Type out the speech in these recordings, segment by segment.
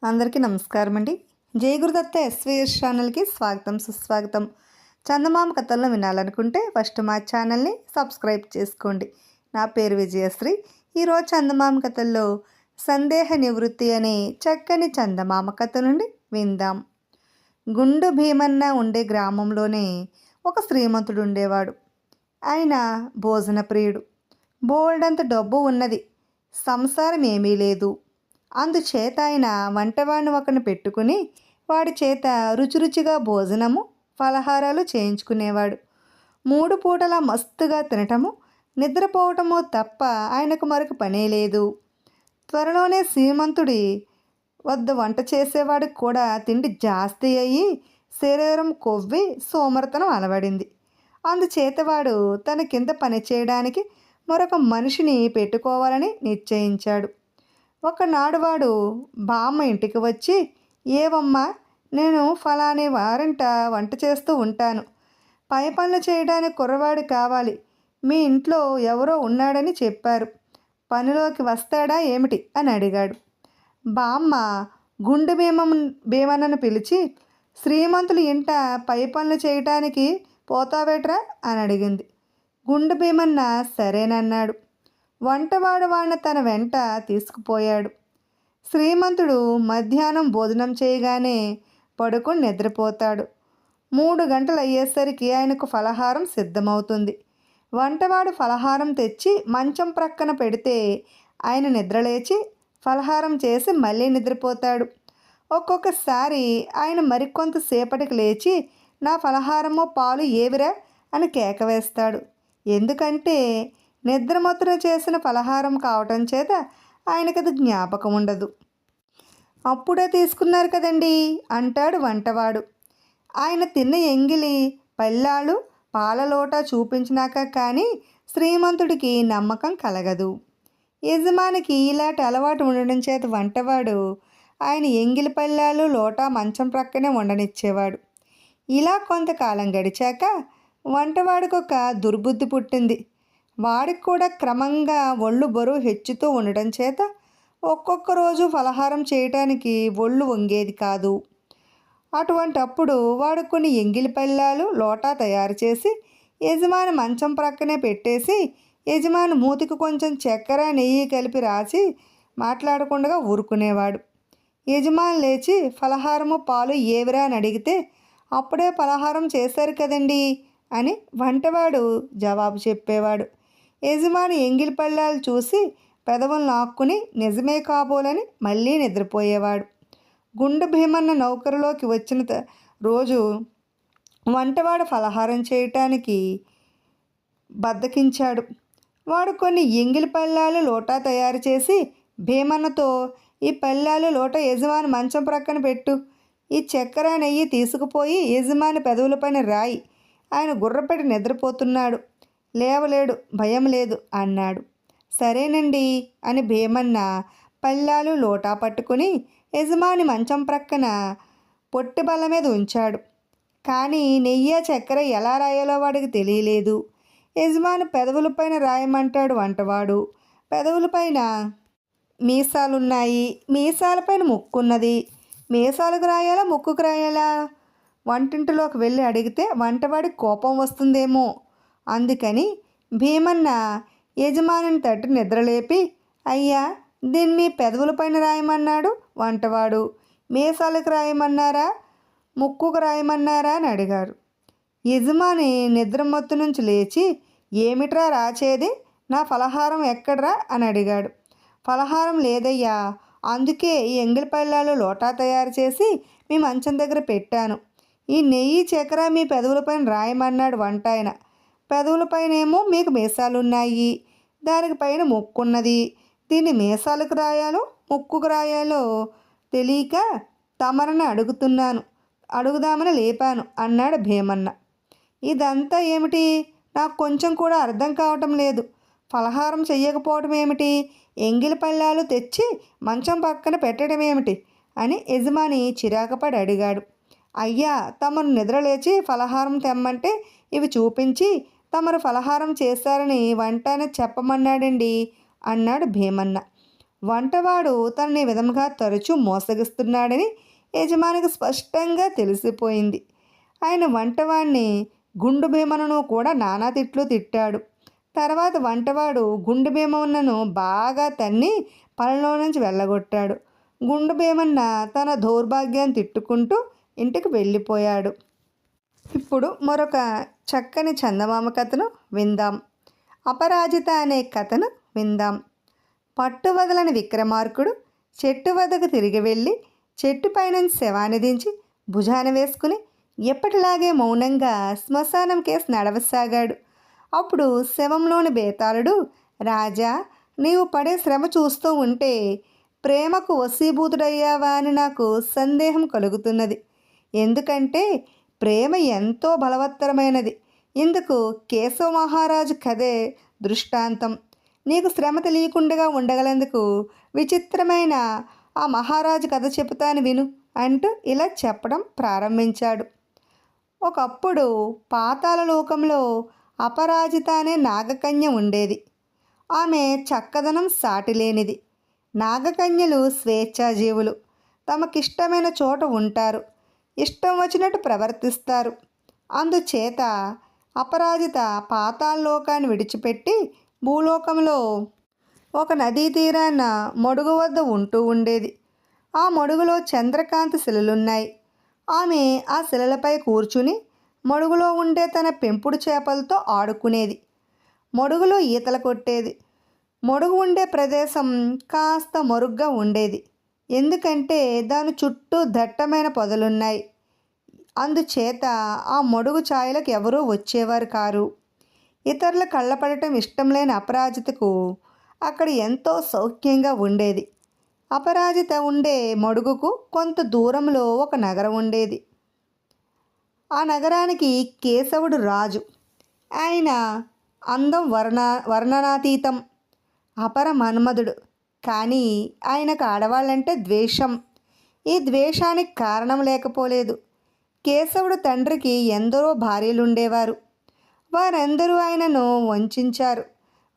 అందరికీ నమస్కారం అండి. జై గురుదత్త ఎస్వీఎస్ ఛానల్కి స్వాగతం సుస్వాగతం. చందమామ కథలను వినాలనుకుంటే ఫస్ట్ మా ఛానల్ని సబ్స్క్రైబ్ చేసుకోండి. నా పేరు విజయశ్రీ. ఈరోజు చందమామ కథల్లో సందేహ నివృత్తి అనే చక్కని చందమామ కథ నుండి విందాం. గుండు భీమన్న ఉండే గ్రామంలోనే ఒక శ్రీమంతుడు ఉండేవాడు. ఆయన భోజన ప్రియుడు. బోల్డంత డబ్బు ఉన్నది, సంసారం ఏమీ లేదు. అందుచేత ఆయన వంటవాడిని ఒకరిని పెట్టుకుని వాడి చేత రుచిగా భోజనము ఫలహారాలు చేయించుకునేవాడు. 3 పూటలా మస్తుగా తినటము నిద్రపోవటము తప్ప ఆయనకు మరొక పనే లేదు. త్వరలోనే శ్రీమంతుడి వద్ద వంట చేసేవాడికి కూడా తిండి జాస్తి అయ్యి శరీరం కొవ్వి సోమరతనం అలవడింది. అందుచేత వాడు తన కింద పని చేయడానికి మరొక మనిషిని పెట్టుకోవాలని నిశ్చయించాడు. ఒకనాడు వాడు బామ్మ ఇంటికి వచ్చి, ఏవమ్మా, నేను ఫలాని వారింట వంట చేస్తూ ఉంటాను. పై పనులు చేయడానికి కుర్రవాడు కావాలి. మీ ఇంట్లో ఎవరో ఉన్నాడని చెప్పారు. పనిలోకి వస్తాడా ఏమిటి అని అడిగాడు. బామ్మ గుండు భీమన్నను పిలిచి, శ్రీమంతులు ఇంట పై పనులు చేయటానికి పోతావేట్రా అని అడిగింది. గుండు భీమన్న సరేనన్నాడు. వంటవాడు వాడిని తన వెంట తీసుకుపోయాడు. శ్రీమంతుడు మధ్యాహ్నం భోజనం చేయగానే పడుకుని నిద్రపోతాడు. 3 గంటలు అయ్యేసరికి ఆయనకు ఫలహారం సిద్ధమవుతుంది. వంటవాడు ఫలహారం తెచ్చి మంచం ప్రక్కన పెడితే ఆయన నిద్రలేచి ఫలహారం చేసి మళ్ళీ నిద్రపోతాడు. ఒక్కొక్కసారి ఆయన మరికొంతసేపటికి లేచి, నా ఫలహారము పాలు ఏవిరా అని కేక వేస్తాడు. ఎందుకంటే నిద్రమత్తున చేసిన ఫలహారం కావటం చేత ఆయనకు అది జ్ఞాపకం ఉండదు. అప్పుడే తీసుకున్నారు కదండి అంటాడు వంటవాడు. ఆయన తిన్న ఎంగిలి పళ్ళాలు పాలలోట చూపించినాక కానీ శ్రీమంతుడికి నమ్మకం కలగదు. యజమానికి ఇలాంటి అలవాటు ఉండడం చేత వంటవాడు ఆయన ఎంగిలి పళ్ళాలు లోట మంచం ప్రక్కనే ఉండనిచ్చేవాడు. ఇలా కొంతకాలం గడిచాక వంటవాడికి ఒక దుర్బుద్ధి పుట్టింది. వాడికి కూడా క్రమంగా ఒళ్ళు బరువు హెచ్చుతూ ఉండడం చేత ఒక్కొక్క రోజు ఫలహారం చేయటానికి ఒళ్ళు వంగేది కాదు. అటువంటప్పుడు వాడు కొన్ని ఎంగిలి పళ్ళాలు లోటా తయారు చేసి యజమాని మంచం ప్రక్కనే పెట్టేసి యజమాని మూతికి కొంచెం చక్కెర నెయ్యి కలిపి రాసి మాట్లాడకుండా ఊరుకునేవాడు. యజమాని లేచి ఫలహారము పాలు ఏవిరా అని అడిగితే, అప్పుడే ఫలహారం చేశారు కదండి అని వంటవాడు జవాబు చెప్పేవాడు. యజమాని ఎంగిలి పళ్ళాలు చూసి పెదవులు నాక్కుని నిజమే కాబోలని మళ్ళీ నిద్రపోయేవాడు. గుండు భీమన్న నౌకరులోకి వచ్చిన రోజు వంటవాడు ఫలహారం చేయటానికి బద్దకించాడు. వాడు కొన్ని ఎంగిలి పళ్ళాలు లోటా తయారు చేసి భీమన్నతో, ఈ పళ్ళాలు లోట యజమాని మంచం ప్రక్కన పెట్టు. ఈ చక్కెర నెయ్యి తీసుకుపోయి యజమాని పెదవులపైన రాయి. ఆయన గుర్రపెట్టి నిద్రపోతున్నాడు, లేవలేడు, భయం లేదు అన్నాడు. సరేనండి అని భీమన్న పళ్ళాలు లోటా పట్టుకుని యజమాని మంచం ప్రక్కన పొట్టి బల్ల మీద ఉంచాడు. కానీ నెయ్యి చక్కెర ఎలా రాయాలో వాడికి తెలియలేదు. యజమాని పెదవులపైన రాయమంటాడు వంటవాడు. పెదవులపైన మీసాలున్నాయి, మీసాలపైన ముక్కున్నది. మీసాలకు రాయాలా ముక్కుకు రాయాలా? వంటింటిలోకి వెళ్ళి అడిగితే వంటవాడికి కోపం వస్తుందేమో. అందుకని భీమన్న యజమానిని తట్టి నిద్రలేపి, అయ్యా, దీన్ని మీ పెదవులపైన రాయమన్నాడు వంటవాడు, మీసాలకు రాయమన్నారా ముక్కుకు రాయమన్నారా అని అడిగారు. యజమాని నిద్రమత్తు నుంచి లేచి, ఏమిట్రా రాచేది, నా ఫలహారం ఎక్కడ్రా అని అడిగాడు. ఫలహారం లేదయ్యా, అందుకే ఈ ఎంగిలి పళ్ళాలు లోటా తయారు చేసి మీ మంచం దగ్గర పెట్టాను. ఈ నెయ్యి చక్కెర మీ పెదవులపైన రాయమన్నాడు వంటాయన. పెదవులపైనేమో మీకు మీసాలున్నాయి, దానికి పైన ముక్కున్నది. దీన్ని మీసాలకు రాయాలో ముక్కుకు రాయాలో తెలియక తమరని అడుగుదామని లేపాను అన్నాడు భీమన్న. ఇదంతా ఏమిటి, నాకు కొంచెం కూడా అర్థం కావటం లేదు. ఫలహారం చెయ్యకపోవటం ఏమిటి, ఎంగిలి పళ్ళాలు తెచ్చి మంచం పక్కన పెట్టడం ఏమిటి అని యజమాని చిరాకపడి అడిగాడు. అయ్యా, తమరు నిద్రలేచి ఫలహారం తెమ్మంటే ఇవి చూపించి తమరు ఫలహారం చేశారని వంటాయన చెప్పమన్నాడండి అన్నాడు భీమన్న. వంటవాడు తనని ఈ విధముగా తరచూ మోసగిస్తున్నాడని యజమానికి స్పష్టంగా తెలిసిపోయింది. ఆయన వంటవాడిని గుండు భీమను కూడా నానా తిట్లు తిట్టాడు. తర్వాత వంటవాడు గుండు భీమన్నను బాగా తన్ని పనిలో నుంచి వెళ్ళగొట్టాడు. గుండు భీమన్న తన దౌర్భాగ్యాన్ని తిట్టుకుంటూ ఇంటికి వెళ్ళిపోయాడు. ఇప్పుడు మరొక చక్కని చందమామ కథను విందాం. అపరాజిత అనే కథను విందాం. పట్టు వదలని విక్రమార్కుడు చెట్టు వద్దకు తిరిగి వెళ్ళి చెట్టుపైన శవాన్ని దించి భుజాన వేసుకుని ఎప్పటిలాగే మౌనంగా శ్మశానం కేసు నడవసాగాడు. అప్పుడు శవంలోని బేతాళుడు, రాజా, నీవు పడే శ్రమ చూస్తూ ఉంటే ప్రేమకు వశీభూతుడయ్యావా అని నాకు సందేహం కలుగుతున్నది. ఎందుకంటే ప్రేమ ఎంతో బలవత్తరమైనది. ఇందుకు కేశవ మహారాజు కథే దృష్టాంతం. నీకు శ్రమ తెలియకుండా ఉండగలందుకు విచిత్రమైన ఆ మహారాజు కథ చెబుతాను విను అంటూ ఇలా చెప్పడం ప్రారంభించాడు. ఒకప్పుడు పాతాళ లోకంలో అపరాజిత అనే నాగకన్య ఉండేది. ఆమె చక్కదనం సాటిలేనిది. నాగకన్యలు స్వేచ్ఛాజీవులు. తమకిష్టమైన చోట ఉంటారు, ఇష్టం వచ్చినట్టు ప్రవర్తిస్తారు. అందుచేత అపరాజిత పాతాళ లోకాన్ని విడిచిపెట్టి భూలోకంలో ఒక నదీ తీరాన మడుగు వద్ద ఉంటూ ఉండేది. ఆ మడుగులో చంద్రకాంతి శిలలున్నాయి. ఆమె ఆ శిలలపై కూర్చుని మడుగులో ఉండే తన పెంపుడు చేపలతో ఆడుకునేది. మడుగులో ఈతలు కొట్టేది. మడుగు ఉండే ప్రదేశం కాస్త మరుగ్గా ఉండేది. ఎందుకంటే దాని చుట్టూ దట్టమైన పొదలున్నాయి. అందుచేత ఆ మడుగు ఛాయలకు ఎవరూ వచ్చేవారు కారు. ఇతరుల కళ్ళపడటం ఇష్టం లేని అపరాజితకు అక్కడ ఎంతో సౌఖ్యంగా ఉండేది. అపరాజిత ఉండే మడుగుకు కొంత దూరంలో ఒక నగరం ఉండేది. ఆ నగరానికి కేశవుడు రాజు. ఆయన అందం వర్ణనాతీతం, అపర మన్మధుడు. కానీ ఆయనకు ఆడవాళ్ళంటే ద్వేషం. ఈ ద్వేషానికి కారణం లేకపోలేదు. కేశవుడు తండ్రికి ఎందరో భార్యలుండేవారు. వారందరూ ఆయనను వంచారు.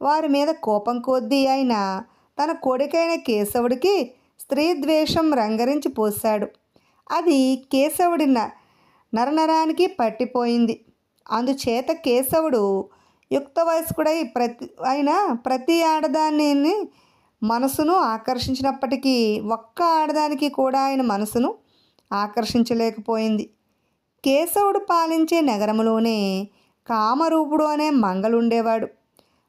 వారి మీద కోపం కొద్దీ ఆయన తన కొడుకైన కేశవుడికి స్త్రీ ద్వేషం రంగరించి పోశాడు. అది కేశవుడి నరనరానికి పట్టిపోయింది. అందుచేత కేశవుడు యుక్త వయస్కుడై ప్రతి ఆడదాన్ని మనసును ఆకర్షించినప్పటికీ ఒక్క ఆడదానికి కూడా ఆయన మనసును ఆకర్షించలేకపోయింది. కేశవుడు పాలించే నగరంలోనే కామరూపుడు అనే మంగలుండేవాడు.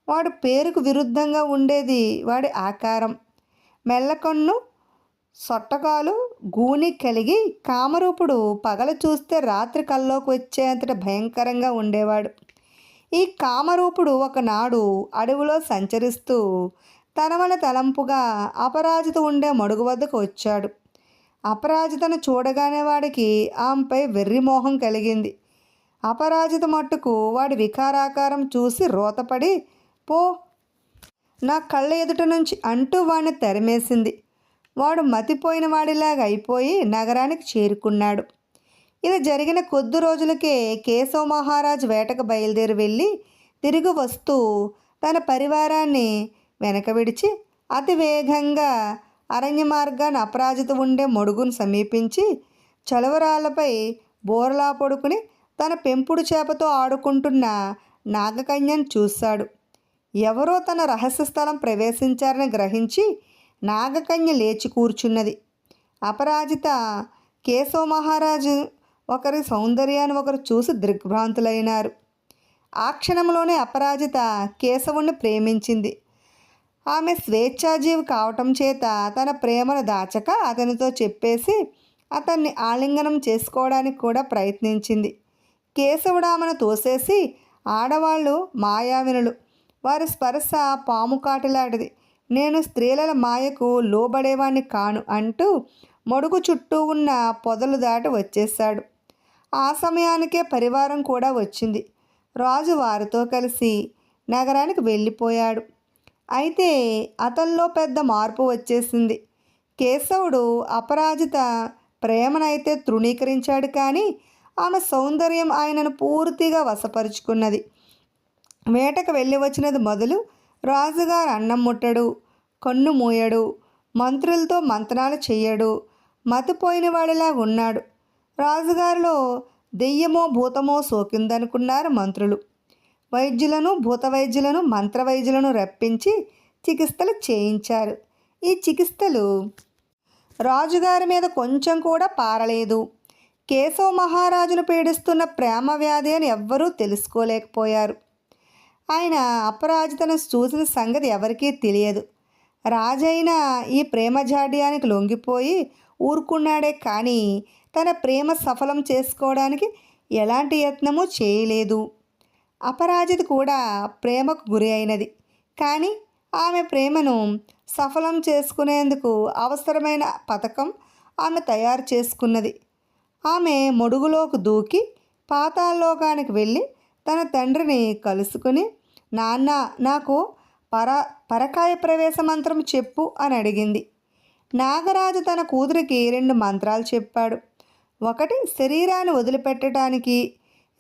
వాడు పేరుకు విరుద్ధంగా ఉండేది వాడి ఆకారం. మెల్లకన్ను, సొట్టకాలు, గూని కలిగి కామరూపుడు పగలు చూస్తే రాత్రి కల్లోకి వచ్చేంతటి భయంకరంగా ఉండేవాడు. ఈ కామరూపుడు ఒకనాడు అడవిలో సంచరిస్తూ తనవల తలంపుగా అపరాజిత ఉండే మడుగు వద్దకు వచ్చాడు. అపరాజితను చూడగానే వాడికి ఆమెపై వెర్రిమోహం కలిగింది. అపరాజిత మట్టుకు వాడి వికారాకారం చూసి రోతపడి, పో నా కళ్ళ ఎదుట నుంచి అంటూ వాడిని తరిమేసింది. వాడు మతిపోయిన వాడిలాగా అయిపోయి నగరానికి చేరుకున్నాడు. ఇది జరిగిన కొద్ది రోజులకే కేశవ మహారాజు వేటకు బయలుదేరి వెళ్ళి తిరిగి వస్తూ తన పరివారాన్ని వెనక విడిచి అతి వేగంగా అరణ్య మార్గాన్ని అపరాజిత ఉండే మడుగును సమీపించి చలవరాలపై బోర్లా పడుకుని తన పెంపుడు చేపతో ఆడుకుంటున్న నాగకన్యను చూశాడు. ఎవరో తన రహస్య స్థలం ప్రవేశించారని గ్రహించి నాగకన్య లేచి కూర్చున్నది. అపరాజిత, కేశవ మహారాజు ఒకరి సౌందర్యాన్ని ఒకరు చూసి దిగ్భ్రాంతులైనారు. ఆ క్షణంలోనే అపరాజిత కేశవుణ్ణి ప్రేమించింది. ఆమె స్వేచ్ఛాజీవి కావటం చేత తన ప్రేమను దాచక అతనితో చెప్పేసి అతన్ని ఆలింగనం చేసుకోవడానికి కూడా ప్రయత్నించింది. కేశవుడు ఆమెను తోసేసి, ఆడవాళ్ళు మాయావినులు, వారి స్పర్శ పాము కాటిలాంటిది, నేను స్త్రీల మాయకు లోబడేవాణ్ణి కాను అంటూ మడుగు చుట్టూ ఉన్న పొదలు దాటి వచ్చేశాడు. ఆ సమయానికే పరివారం కూడా వచ్చింది. రాజు వారితో కలిసి నగరానికి వెళ్ళిపోయాడు. అయితే అతనిలో పెద్ద మార్పు వచ్చేసింది. కేశవుడు అపరాజిత ప్రేమనైతే తృణీకరించాడు, కానీ ఆమె సౌందర్యం ఆయనను పూర్తిగా వశపరుచుకున్నది. వేటకు వెళ్ళి వచ్చినది మొదలు రాజుగారు అన్నం ముట్టడు, కన్ను మూయడు, మంత్రులతో మంతనాలు చెయ్యడు, మతిపోయిన వాడిలా ఉన్నాడు. రాజుగారిలో దెయ్యమో భూతమో సోకిందనుకున్నారు మంత్రులు. వైద్యులను, భూత వైద్యులను, మంత్ర వైద్యులను రప్పించి చికిత్సలు చేయించారు. ఈ చికిత్సలు రాజుగారి మీద కొంచెం కూడా పారలేదు. కేశవ మహారాజును పీడిస్తున్న ప్రేమ వ్యాధి అని ఎవ్వరూ తెలుసుకోలేకపోయారు. ఆయన అపరాజితను చూసిన సంగతి ఎవరికీ తెలియదు. రాజైన ఈ ప్రేమ జాడ్యానికి లొంగిపోయి ఊరుకున్నాడే కానీ తన ప్రేమ సఫలం చేసుకోవడానికి ఎలాంటి యత్నమూ చేయలేదు. అపరాజిత కూడా ప్రేమకు గురి అయినది. కానీ ఆమె ప్రేమను సఫలం చేసుకునేందుకు అవసరమైన పథకం ఆమె తయారు చేసుకున్నది. ఆమె మొడుగులోకి దూకి పాతాళలోకానికి వెళ్ళి తన తండ్రిని కలుసుకుని, నాన్న, నాకు పరకాయ ప్రవేశ మంత్రం చెప్పు అని అడిగింది. నాగరాజు తన కూతురికి 2 మంత్రాలు చెప్పాడు. ఒకటి శరీరాన్ని వదిలిపెట్టడానికి,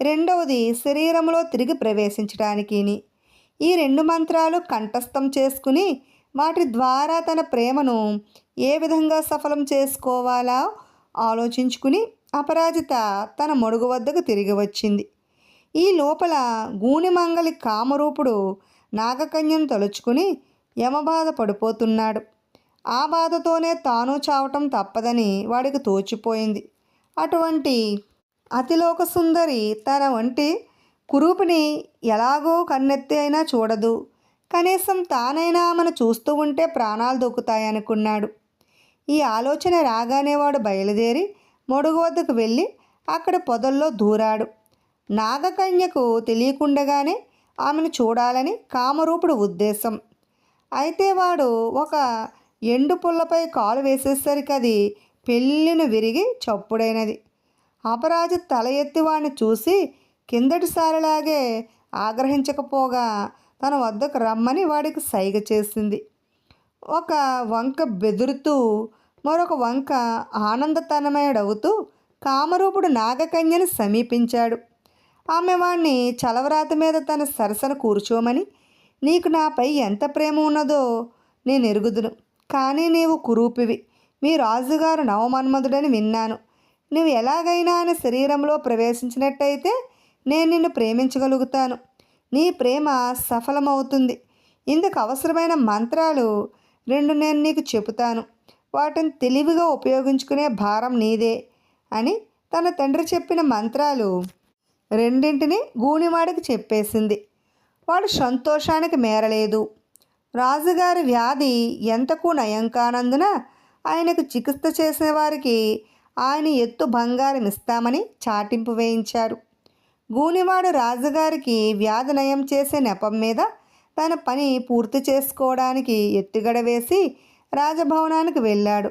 రెండవది శరీరంలో తిరిగి ప్రవేశించడానికి. ఈ 2 మంత్రాలు కంఠస్థం చేసుకుని వాటి ద్వారా తన ప్రేమను ఏ విధంగా సఫలం చేసుకోవాలో ఆలోచించుకుని అపరాజిత తన మొడుగు వద్దకు తిరిగి వచ్చింది. ఈ లోపల గూనిమంగలి కామరూపుడు నాగకన్యను తలుచుకుని యమబాధ పడిపోతున్నాడు. ఆ బాధతోనే తాను చావటం తప్పదని వాడికి తోచిపోయింది. అటువంటి అతిలోక సుందరి తన వంటి కురూపిని ఎలాగో కన్నెత్తి అయినా చూడదు. కనీసం తానైనా ఆమెను చూస్తూ ఉంటే ప్రాణాలు దొక్కుతాయనుకున్నాడు. ఈ ఆలోచన రాగానే వాడు బయలుదేరి మొడుగు వద్దకు వెళ్ళి అక్కడ పొదల్లో దూరాడు. నాగకన్యకు తెలియకుండగానే ఆమెను చూడాలని కామరూపుడు ఉద్దేశం. అయితే వాడు ఒక ఎండు పుల్లపై కాలు వేసేసరికి అది పెళ్ళిన విరిగి చప్పుడైనది. అపరాజిత తల ఎత్తి వాడిని చూసి కిందటిసారిలాగే ఆగ్రహించకపోగా తన వద్దకు రమ్మని వాడికి సైగ చేసింది. ఒక వంక బెదురుతూ మరొక వంక ఆనందతనమయుడవుతూ కామరూపుడు నాగకన్యను సమీపించాడు. ఆమె వాణ్ణి చలవరాతి మీద తన సరసన కూర్చోమని, నీకు నాపై ఎంత ప్రేమ ఉన్నదో నేను ఎరుగుదును, కానీ నీవు కురూపివి, మీ రాజుగారు నవమన్మధుడని విన్నాను. నువ్వు ఎలాగైనా ఆయన శరీరంలో ప్రవేశించినట్టయితే నేను నిన్ను ప్రేమించగలుగుతాను. నీ ప్రేమ సఫలమవుతుంది. ఇందుకు అవసరమైన మంత్రాలు 2 నేను నీకు చెబుతాను. వాటిని తెలివిగా ఉపయోగించుకునే భారం నీదే అని తన తండ్రి చెప్పిన మంత్రాలు 2 గూనివాడికి చెప్పేసింది. వాడు సంతోషానికి మేరలేదు. రాజుగారి వ్యాధి ఎంతకు నయం కానందున ఆయనకు చికిత్స చేసిన వారికి ఆయన ఎత్తు బంగారం ఇస్తామని చాటింపు వేయించారు. గూనివాడు రాజుగారికి వ్యాధి నయం చేసే నెపం మీద తన పని పూర్తి చేసుకోవడానికి ఎత్తుగడ వేసి రాజభవనానికి వెళ్ళాడు.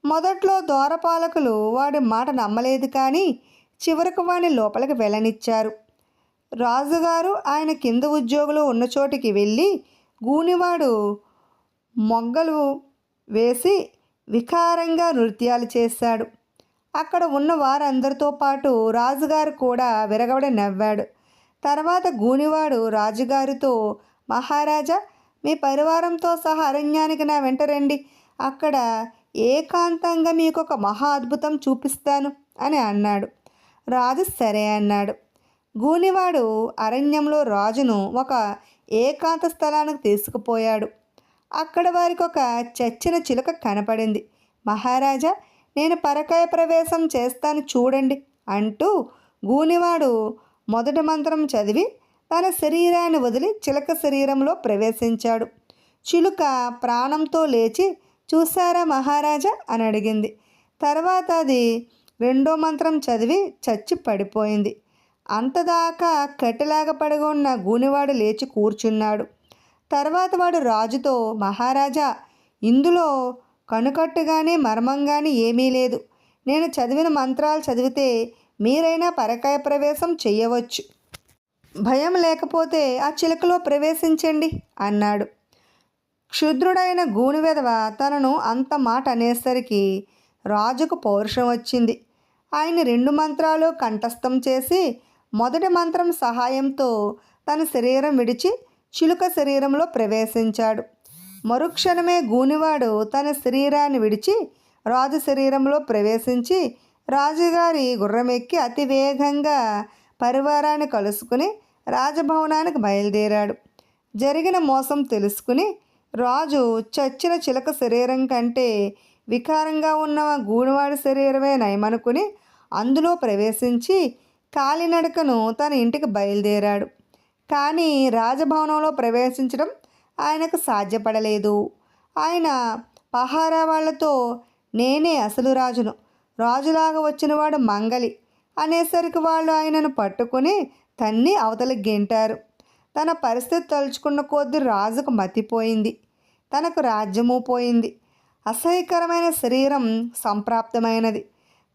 మొదట్లో ద్వారపాలకులు వాడి మాట నమ్మలేదు, కానీ చివరకు వాడిని లోపలికి వెళ్ళనిచ్చారు. రాజుగారు ఆయన కింద ఉద్యోగులు ఉన్న చోటికి వెళ్ళి గూనివాడు మొగ్గలు వేసి వికారంగా నృత్యాలు చేశాడు. అక్కడ ఉన్న వారందరితో పాటు రాజుగారు కూడా విరగబడి నవ్వాడు. తర్వాత గూనివాడు రాజుగారితో, మహారాజా, మీ పరివారంతో సహా అరణ్యానికి నా వెంట రండి, అక్కడ ఏకాంతంగా మీకు ఒక మహా అద్భుతం చూపిస్తాను అని అన్నాడు. రాజు సరే అన్నాడు. గూనివాడు అరణ్యంలో రాజును ఒక ఏకాంత స్థలానికి తీసుకుపోయాడు. అక్కడ వారికి ఒక చచ్చిన చిలుక కనపడింది. మహారాజా, నేను పరకాయ ప్రవేశం చేస్తాను చూడండి అంటూ గూనివాడు మొదటి మంత్రం చదివి తన శరీరాన్ని వదిలి చిలుక శరీరంలో ప్రవేశించాడు. చిలుక ప్రాణంతో లేచి, చూసారా మహారాజా అని అడిగింది. తర్వాత అది 2వ మంత్రం చదివి చచ్చి పడిపోయింది. అంతదాకా కట్టెలాగా పడిగా ఉన్న గూనివాడు లేచి కూర్చున్నాడు. తర్వాత వాడు రాజుతో, మహారాజా, ఇందులో కనుకట్టుగానే మర్మంగానే ఏమీ లేదు. నేను చదివిన మంత్రాలు చదివితే మీరైనా పరకాయ ప్రవేశం చెయ్యవచ్చు. భయం లేకపోతే ఆ చిలుకలో ప్రవేశించండి అన్నాడు. క్షుద్రుడైన గూనివెధవ తనను అంత మాట అనేసరికి రాజుకు పౌరుషం వచ్చింది. ఆయన 2 మంత్రాలు కంఠస్థం చేసి మొదటి మంత్రం సహాయంతో తన శరీరం విడిచి చిలుక శరీరంలో ప్రవేశించాడు. మరుక్షణమే గూనివాడు తన శరీరాన్ని విడిచి రాజు శరీరంలో ప్రవేశించి రాజుగారి గుర్రమెక్కి అతి వేగంగా పరివారాన్ని కలుసుకుని రాజభవనానికి బయలుదేరాడు. జరిగిన మోసం తెలుసుకుని రాజు చచ్చిన చిలక శరీరం కంటే వికారంగా ఉన్న గూనివాడి శరీరమే నయమనుకుని అందులో ప్రవేశించి కాలినడకను తన ఇంటికి బయలుదేరాడు. కానీ రాజభవనంలో ప్రవేశించడం ఆయనకు సాధ్యపడలేదు. ఆయన పహారా వాళ్లతో నేనే అసలు రాజును, రాజులాగా వచ్చినవాడు మంగలి అనేసరికి వాళ్ళు ఆయనను పట్టుకుని తన్ని అవతలికి గెంటారు. తన పరిస్థితి తలుచుకున్న కొద్దీ రాజుకు మతిపోయింది. తనకు రాజ్యము పోయింది. అసహ్యకరమైన శరీరం సంప్రాప్తమైనది.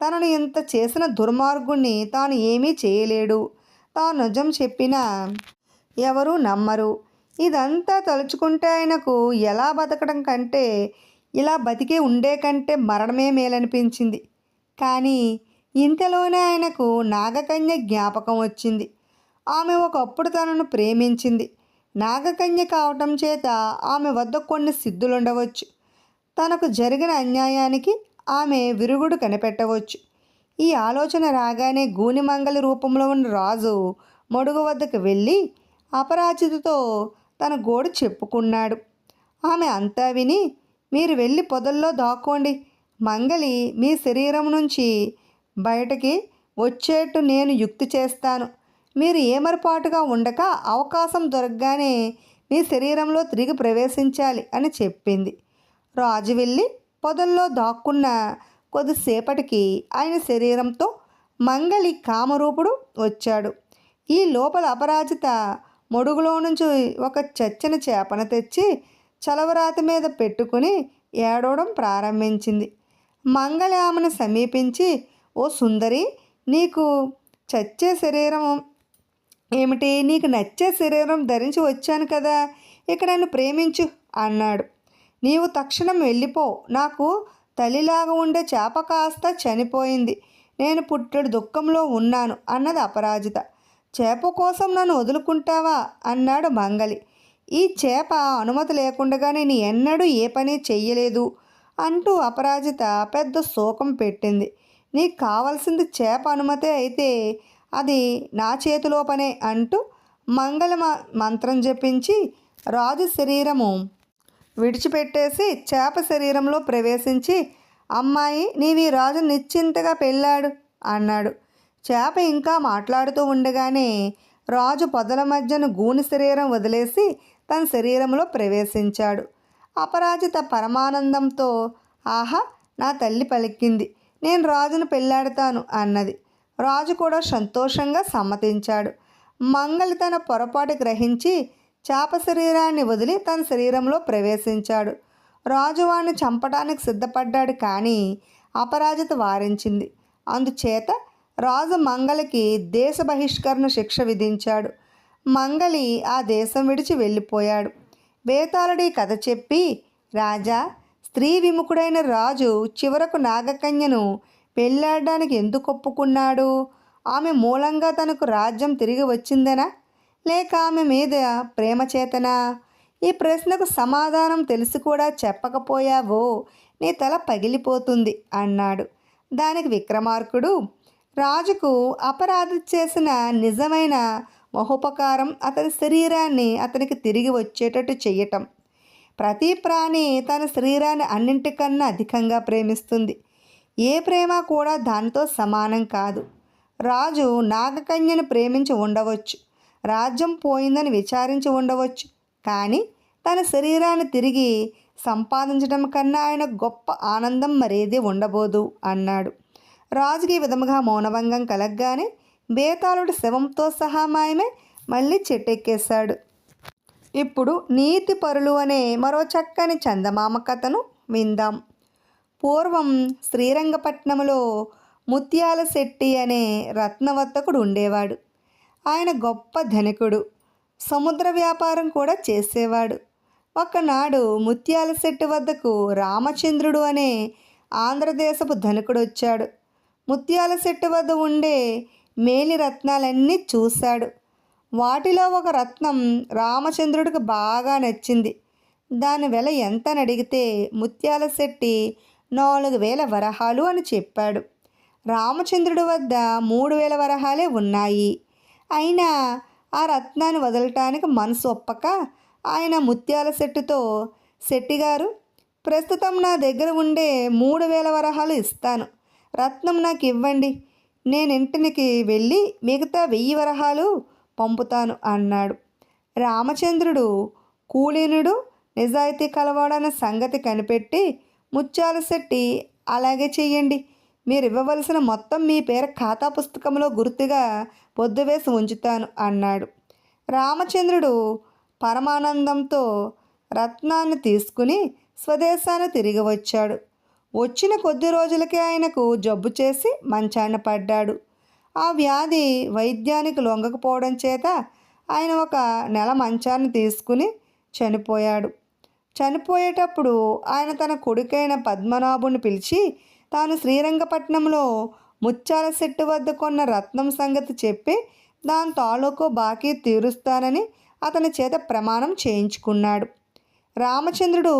తనను ఇంత చేసిన దుర్మార్గుణ్ణి తాను ఏమీ చేయలేడు. తాను నిజం చెప్పినా ఎవరూ నమ్మరు. ఇదంతా తలుచుకుంటే ఆయనకు ఎలా బతకడం కంటే ఇలా బతికే ఉండే కంటే మరణమే మేలనిపించింది. కానీ ఇంతలోనే ఆయనకు నాగకన్య జ్ఞాపకం వచ్చింది. ఆమె ఒకప్పుడు తనను ప్రేమించింది. నాగకన్య కావటం చేత ఆమె వద్ద కొన్ని సిద్ధులుండవచ్చు. తనకు జరిగిన అన్యాయానికి ఆమె విరుగుడు కనిపెట్టవచ్చు. ఈ ఆలోచన రాగానే గూనిమంగలి రూపంలో ఉన్న రాజు మడుగు వద్దకు వెళ్ళి అపరాజితతో తన గోడు చెప్పుకున్నాడు. ఆమె అంతా విని, మీరు వెళ్ళి పొదల్లో దాక్కోండి, మంగలి మీ శరీరం నుంచి బయటకి వచ్చేట్టు నేను యుక్తి చేస్తాను. మీరు ఏమరపాటుగా ఉండక అవకాశం దొరకగానే మీ శరీరంలో తిరిగి ప్రవేశించాలి అని చెప్పింది. రాజు వెళ్ళి పొదల్లో దాక్కున్న కొద్దిసేపటికి ఆయన శరీరంతో మంగలి కామరూపుడు వచ్చాడు. ఈ లోపల అపరాజిత మొడుగులో నుంచి ఒక చచ్చిన చేపను తెచ్చి చలవరాతి మీద పెట్టుకుని ఏడవడం ప్రారంభించింది. మంగళ ఆమెను సమీపించి, ఓ సుందరి, నీకు చచ్చే శరీరం ఏమిటి? నీకు నచ్చే శరీరం ధరించి వచ్చాను కదా, ఇక నన్ను ప్రేమించు అన్నాడు. నీవు తక్షణం వెళ్ళిపో. నాకు తల్లిలాగా ఉండే చేప కాస్త చనిపోయింది. నేను పుట్టెడు దుఃఖంలో ఉన్నాను అన్నది అపరాజిత. చేప కోసం నన్ను వదులుకుంటావా అన్నాడు మంగలి. ఈ చేప అనుమతి లేకుండా నేను ఎన్నడూ ఏ పని చెయ్యలేదు అంటూ అపరాజిత పెద్ద శోకం పెట్టింది. నీకు కావాల్సింది చేప అనుమతే అయితే అది నా చేతిలో పనే అంటూ మంగళ మంత్రం జపించి రాజు శరీరము విడిచిపెట్టేసి చేప శరీరంలో ప్రవేశించి, అమ్మాయి, నీవి రాజు నిశ్చింతగా పెళ్ళాడు అన్నాడు. చేప ఇంకా మాట్లాడుతూ ఉండగానే రాజు పొదల మధ్యన గూని శరీరం వదిలేసి తన శరీరంలో ప్రవేశించాడు. అపరాజిత పరమానందంతో, ఆహా, నా తల్లి పలికింది, నేను రాజును పెళ్ళాడతాను అన్నది. రాజు కూడా సంతోషంగా సమ్మతించాడు. మంగలి తన పొరపాటు గ్రహించి చేప శరీరాన్ని వదిలి తన శరీరంలో ప్రవేశించాడు. రాజు వాణ్ణి చంపడానికి సిద్ధపడ్డాడు. కానీ అపరాజిత వారించింది. అందుచేత రాజు మంగలికి దేశ బహిష్కరణ శిక్ష విధించాడు. మంగలి ఆ దేశం విడిచి వెళ్ళిపోయాడు. బేతాళుడి కథ చెప్పి, రాజా, స్త్రీ విముఖుడైన రాజు చివరకు నాగకన్యను పెళ్ళాడడానికి ఎందుకు ఒప్పుకున్నాడు? ఆమె మూలంగా తనకు రాజ్యం తిరిగి వచ్చిందనా, లేక ఆమె మీద ప్రేమ చేతనా? ఈ ప్రశ్నకు సమాధానం తెలిసి కూడా చెప్పకపోయావో నీ తల పగిలిపోతుంది అన్నాడు. దానికి విక్రమార్కుడు, రాజుకు అపరాధి చేసిన నిజమైన మహోపకారం అతని శరీరాన్ని అతనికి తిరిగి వచ్చేటట్టు చెయ్యటం. ప్రతి ప్రాణి తన శరీరాన్ని అన్నింటికన్నా అధికంగా ప్రేమిస్తుంది. ఏ ప్రేమ కూడా దానితో సమానం కాదు. రాజు నాగకన్యను ప్రేమించి ఉండవచ్చు, రాజ్యం పోయిందని విచారించి ఉండవచ్చు, కానీ తన శరీరాన్ని తిరిగి సంపాదించడం కన్నా ఆయన గొప్ప ఆనందం మరేది ఉండబోదు అన్నాడు. రాజుకి ఈ విధముగా మౌనభంగం కలగ్గానే బేతాళుడి శవంతో సహా మాయమే మళ్ళీ చెట్టెక్కేశాడు. ఇప్పుడు నీతి పరులు అనే మరో చక్కని చందమామ కథను విందాం. పూర్వం శ్రీరంగపట్నంలో ముత్యాల శెట్టి అనే రత్నవర్తకుడు ఉండేవాడు. ఆయన గొప్ప ధనికుడు, సముద్ర వ్యాపారం కూడా చేసేవాడు. ఒకనాడు ముత్యాల శెట్టి వద్దకు రామచంద్రుడు అనే ఆంధ్రదేశపు ధనికుడు వచ్చాడు. ముత్యాల శెట్టి వద్ద ఉండే మేలి రత్నాలన్నీ చూశాడు. వాటిలో ఒక రత్నం రామచంద్రుడికి బాగా నచ్చింది. దాని వెల ఎంతని అడిగితే ముత్యాల శెట్టి 4,000 వరహాలు అని చెప్పాడు. రామచంద్రుడి వద్ద 3,000 వరహాలే ఉన్నాయి. అయినా ఆ రత్నాన్ని వదలటానికి మనసు ఒప్పక ఆయన ముత్యాల శెట్టితో, శెట్టిగారు, ప్రస్తుతం నా దగ్గర ఉండే 3,000 వరహాలు ఇస్తాను, రత్నం నాకు ఇవ్వండి, నేను ఇంటికి వెళ్ళి మిగతా 1,000 వరహాలు పంపుతాను అన్నాడు. రామచంద్రుడు కూలీనుడు, నిజాయితీ కలవాడన్న సంగతి కనిపెట్టి ముత్యాల శెట్టి, అలాగే చెయ్యండి, మీరు ఇవ్వవలసిన మొత్తం మీ పేర ఖాతా పుస్తకంలో గుర్తుగా పొద్దువేసి ఉంచుతాను అన్నాడు. రామచంద్రుడు పరమానందంతో రత్నాన్ని తీసుకుని స్వదేశాన్ని తిరిగి వచ్చాడు. వచ్చిన కొద్ది రోజులకే ఆయనకు జబ్బు చేసి మంచాన పడ్డాడు. ఆ వ్యాధి వైద్యానికి లొంగకపోవడం చేత ఆయన 1 నెల మంచాన్ని తీసుకుని చనిపోయాడు. చనిపోయేటప్పుడు ఆయన తన కొడుకైన పద్మనాభుని పిలిచి తాను శ్రీరంగపట్నంలో ముత్యాల శెట్టి వద్ద కొన్న రత్నం సంగతి చెప్పి దాని తాలూకు బాకీ తీరుస్తానని అతని చేత ప్రమాణం చేయించుకున్నాడు. రామచంద్రుడు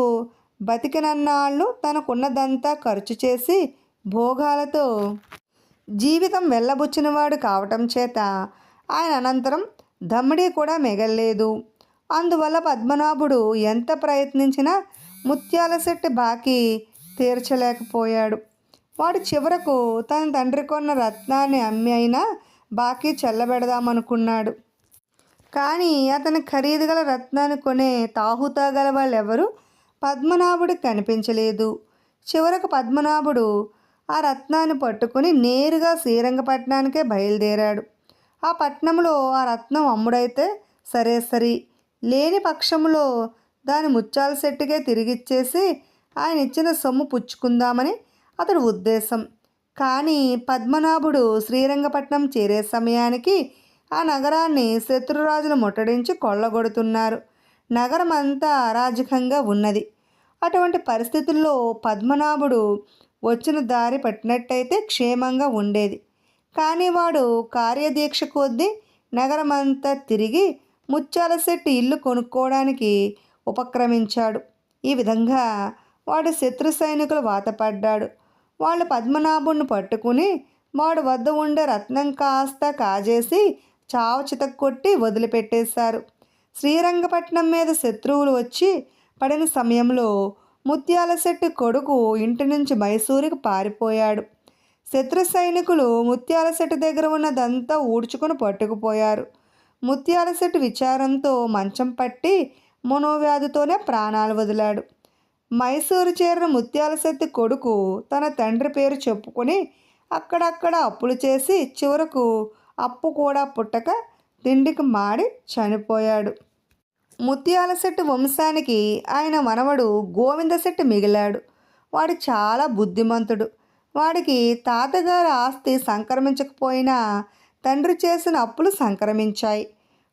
బతికినన్నాళ్ళు తనకున్నదంతా ఖర్చు చేసి భోగాలతో జీవితం వెళ్ళబుచ్చినవాడు కావటం చేత ఆయన అనంతరం దమ్మిడీ కూడా మిగల్లేదు. అందువల్ల పద్మనాభుడు ఎంత ప్రయత్నించినా ముత్యాల శెట్టి బాకీ తీర్చలేకపోయాడు. వాడు చివరకు తన తండ్రి కొన్న రత్నాన్ని అమ్మి అయినా బాకీ చల్లబెడదామనుకున్నాడు. కానీ అతని ఖరీదు గల రత్నాన్ని కొనే తాహుతా గల వాళ్ళెవరూ పద్మనాభుడికి కనిపించలేదు. చివరకు పద్మనాభుడు ఆ రత్నాన్ని పట్టుకుని నేరుగా శ్రీరంగపట్నానికే బయలుదేరాడు. ఆ పట్నంలో ఆ రత్నం అమ్ముడైతే సరే, లేని పక్షంలో దాని ముత్యాల శెట్టికే తిరిగిచ్చేసి ఆయన ఇచ్చిన సొమ్ము పుచ్చుకుందామని అతడి ఉద్దేశం. కానీ పద్మనాభుడు శ్రీరంగపట్నం చేరే సమయానికి ఆ నగరాన్ని శత్రురాజులు ముట్టడించి కొల్లగొడుతున్నారు. నగరం అంతా అరాజకంగా ఉన్నది. అటువంటి పరిస్థితుల్లో పద్మనాభుడు వచ్చిన దారి పట్టినట్టయితే క్షేమంగా ఉండేది. కానీ వాడు కార్యదీక్ష కొద్దీ నగరమంతా తిరిగి ముత్యాల శెట్టి ఇల్లు కొనుక్కోవడానికి ఉపక్రమించాడు. ఈ విధంగా వాడు శత్రు సైనికులు వాతపడ్డాడు. వాళ్ళు పద్మనాభుణ్ణి పట్టుకుని వాడు వద్ద ఉండే రత్నం కాస్త కాజేసి చావు చితక్కొట్టి వదిలిపెట్టేశారు. శ్రీరంగపట్నం మీద శత్రువులు వచ్చి పడిన సమయంలో ముత్యాల శెట్టి కొడుకు ఇంటి నుంచి మైసూరుకి పారిపోయాడు. శత్రు సైనికులు ముత్యాల శెట్టి దగ్గర ఉన్నదంతా ఊడ్చుకుని పట్టుకుపోయారు. ముత్యాల శెట్టి విచారంతో మంచం పట్టి మనోవ్యాధితోనే ప్రాణాలు వదిలాడు. మైసూరు చేరిన ముత్యాల శెట్టి కొడుకు తన తండ్రి పేరు చెప్పుకొని అక్కడక్కడ అప్పులు చేసి చివరకు అప్పు కూడా పుట్టక తిండికి మాడి చనిపోయాడు. ముత్యాల శెట్టి వంశానికి ఆయన మనవడు గోవింద శెట్టి మిగిలాడు. వాడు చాలా బుద్ధిమంతుడు. వాడికి తాతగారి ఆస్తి సంక్రమించకపోయినా తండ్రి చేసిన అప్పులు సంక్రమించాయి.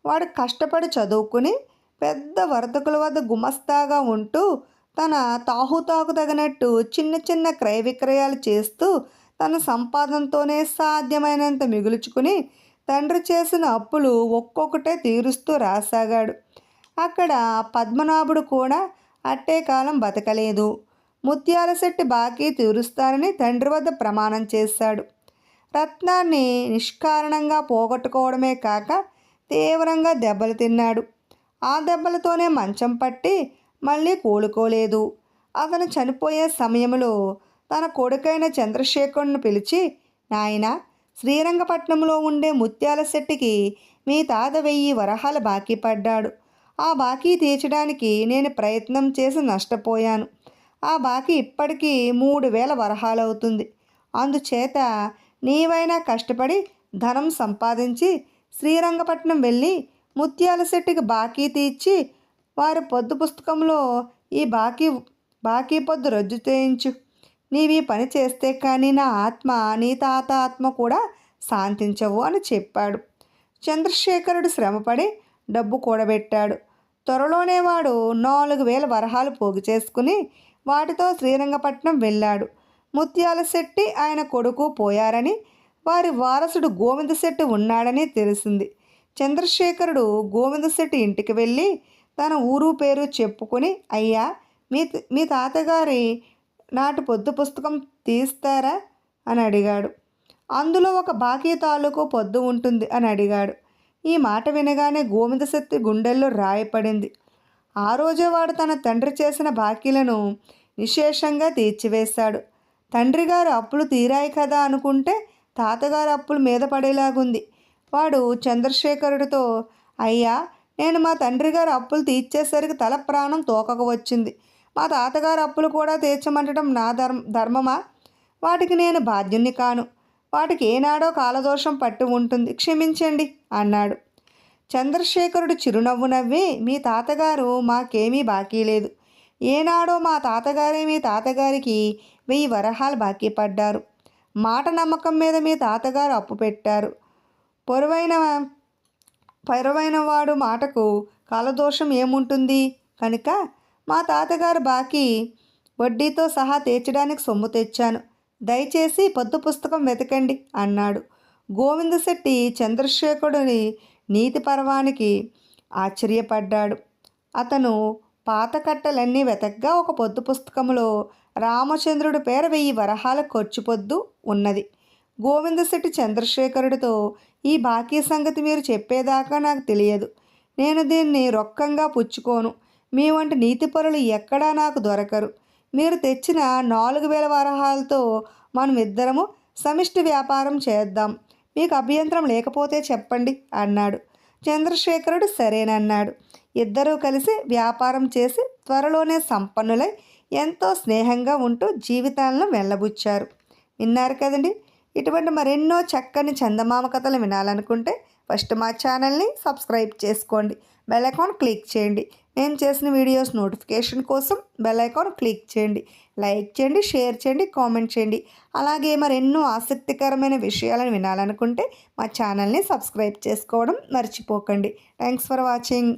వాడు కష్టపడి చదువుకుని పెద్ద వర్తకుల వద్ద గుమస్తాగా ఉంటూ తన తాహుతాకు తగినట్టు చిన్న చిన్న క్రయ విక్రయాలు చేస్తూ తన సంపాదనతోనే సాధ్యమైనంత మిగుల్చుకుని తండ్రి చేసిన అప్పులు ఒక్కొక్కటే తీరుస్తూ రాసాగాడు. అక్కడ పద్మనాభుడు కూడా అట్టే కాలం బతకలేదు. ముత్యాల శెట్టి బాకీ తీరుస్తానని తండ్రి వద్ద ప్రమాణం చేశాడు. రత్నాన్ని నిష్కారణంగా పోగొట్టుకోవడమే కాక తీవ్రంగా దెబ్బలు తిన్నాడు. ఆ దెబ్బలతోనే మంచం పట్టి మళ్ళీ కోలుకోలేదు. అతను చనిపోయే సమయంలో తన కొడుకైన చంద్రశేఖరుని పిలిచి, నాయనా, శ్రీరంగపట్నంలో ఉండే ముత్యాల శెట్టికి మీ తాత 1000 వరహాల బాకీ పడ్డాడు. ఆ బాకీ తీర్చడానికి నేను ప్రయత్నం చేసి నష్టపోయాను. ఆ బాకీ ఇప్పటికీ 3000 వరహాలవుతుంది. అందుచేత నీవైనా కష్టపడి ధనం సంపాదించి శ్రీరంగపట్నం వెళ్ళి ముత్యాల శెట్టికి బాకీ తీర్చి వారి పొద్దు పుస్తకంలో ఈ బాకీ పొద్దు రద్దు చేయించు. నీవి పని చేస్తే కానీ నా ఆత్మ, నీ తాత ఆత్మ కూడా శాంతించవు అని చెప్పాడు. చంద్రశేఖరుడు శ్రమపడి డబ్బు కూడబెట్టాడు. త్వరలోనే వాడు 4000 వరహాలు పోగు చేసుకుని వాటితో శ్రీరంగపట్నం వెళ్ళాడు. ముత్యాల శెట్టి ఆయన కొడుకు పోయారని, వారి వారసుడు గోవింద శెట్టి ఉన్నాడని తెలిసింది. చంద్రశేఖరుడు గోవింద శెట్టి ఇంటికి వెళ్ళి తన ఊరు పేరు చెప్పుకొని, అయ్యా మీ మీ తాతగారి నాటి పొద్దు పుస్తకం తీస్తారా అని అడిగాడు. అందులో ఒక బాకీ తాలూకు పొద్దు ఉంటుంది అని అడిగాడు. ఈ మాట వినగానే గోవిందశెట్టి గుండెల్లో రాయపడింది. ఆ రోజే వాడు తన తండ్రి చేసిన బాకీలను నిశేషంగా తీర్చివేశాడు. తండ్రి గారు అప్పులు తీరాయి కదా అనుకుంటే తాతగారు అప్పులు మీద పడేలాగుంది. వాడు చంద్రశేఖరుడితో, అయ్యా నేను మా తండ్రి గారు అప్పులు తీర్చేసరికి తల ప్రాణం తోకకు వచ్చింది. మా తాతగారు అప్పులు కూడా తీర్చమంటడం నా ధర్మమా? వాటికి నేను బాధ్యుణ్ణి కాను. వాటికి ఏనాడో కాలదోషం పట్టి ఉంటుంది, క్షమించండి అన్నాడు. చంద్రశేఖరుడు చిరునవ్వు నవ్వి, మీ తాతగారు మాకేమీ బాకీ లేదు. ఏనాడో మా తాతగారే మీ తాతగారికి 1000 వరహాలు బాకీ పడ్డారు. మాట నమ్మకం మీద మీ తాతగారు అప్పు పెట్టారు. పరువైన వాడు మాటకు కాలదోషం ఏముంటుంది? కనుక మా తాతగారు బాకీ వడ్డీతో సహా తీర్చడానికి సొమ్ము తెచ్చాను. దయచేసి పొద్దు పుస్తకం వెతకండి అన్నాడు. గోవిందశెట్టి చంద్రశేఖరుడి నీతి పర్వానికి ఆశ్చర్యపడ్డాడు. అతను పాత కట్టలన్నీ వెతకగా ఒక పొద్దు పుస్తకంలో రామచంద్రుడి పేర 1000 వరహాల ఖర్చు పొద్దు ఉన్నది. గోవిందశెట్టి చంద్రశేఖరుడితో, ఈ బాకీ సంగతి మీరు చెప్పేదాకా నాకు తెలియదు. నేను దీన్ని రొక్కంగా పుచ్చుకోను. మీ వంటి నీతిపరులు ఎక్కడా నాకు దొరకరు. మీరు తెచ్చిన 4000 వరహాలతో మనం ఇద్దరము సమిష్టి వ్యాపారం చేద్దాం. మీకు అభ్యంతరం లేకపోతే చెప్పండి అన్నాడు. చంద్రశేఖరుడు సరేనన్నాడు. ఇద్దరూ కలిసి వ్యాపారం చేసి త్వరలోనే సంపన్నులై ఎంతో స్నేహంగా ఉంటూ జీవితాలను వెళ్ళబుచ్చారు. విన్నారు కదండి. ఇటువంటి మరెన్నో చక్కని చందమామ కథలు వినాలనుకుంటే ఫస్ట్ మా ఛానల్ని సబ్స్క్రైబ్ చేసుకోండి. బెల్ ఐకాన్ క్లిక్ చేయండి. మేము చేసిన వీడియోస్ నోటిఫికేషన్ కోసం బెల్ ఐకాన్ క్లిక్ చేయండి. లైక్ చేయండి, షేర్ చేయండి, కామెంట్ చేయండి. అలాగే మరెన్నో ఆసక్తికరమైన విషయాలను వినాలనుకుంటే మా ఛానల్ని సబ్స్క్రైబ్ చేసుకోవడం మర్చిపోకండి. Thanks for watching.